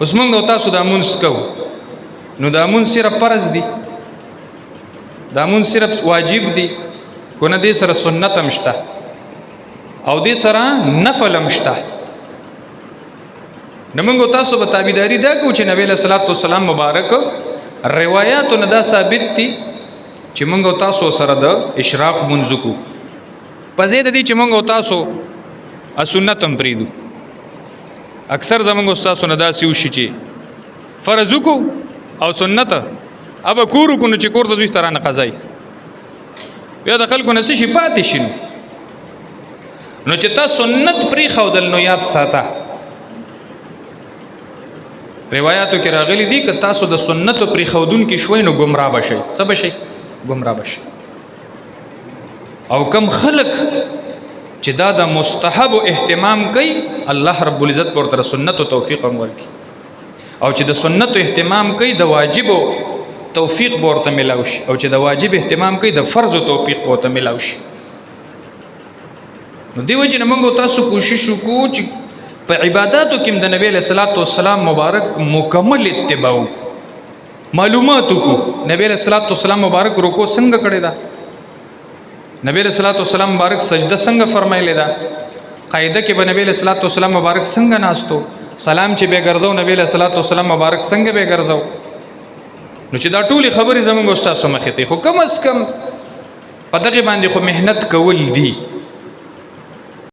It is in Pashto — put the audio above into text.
اوس موږ او تاسو دا مونږ کوو نو دا مونږ صرف فرض دي دا مونږ صرف واجب دي کو نه دې سره سنت هم شته او دې سره نفل هم شته نو موږ تاسو په تابعداري دا کوو چې نبی له صلوات والسلام مبارک روایتو نه دا ثابت دي چې موږ تاسو سره د اشراق منځ کو پزې د دې چې موږ تاسو سنت هم پریدو اکثر زمونږ استادو نه داسې وشي چې فرض کو او سنت اب کورو کو نو چې کور ته دوی سترانه قضای بیا د خلکو نه شي پاتې شي نو چې تا سنت پری خودل نو یاد ساته روایتو کې راغلي دي که تاسو د سنت پری خودون کې شوي نو گمراه بشئ څه بشئ گمراه بشئ او کم خلق چې دا د مستحب اهتمام کوي الله رب العزت ورته سنت او توفیق هم ورکړي او چې د سنت اهتمام کوي د واجب توفیق ورته ملاوي شي او چې د واجب اهتمام کوي د فرض توفیق ورته ملاوي شي نو دیو چې موږ تاسو کوشش وکړو چې په عبادتو کې د نبی له صلوات و سلام مبارک مکمل اتباع معلوماتو کو نبی له صلوات و سلام مبارک رکوع څنګه کړی دا نبی له صلوات و سلام مبارک سجده څنګه فرمایلی دا قاعده کې به نبی له صلوات و سلام مبارک څنګه ناستو سلام چې به ګرځاو نبی له صلوات و سلام مبارک څنګه به ګرځاو نو چې دا ټولي خبرې زموږ استاد سره مخې ته خو کم از کم په دغه باندې خو مهنت کول دي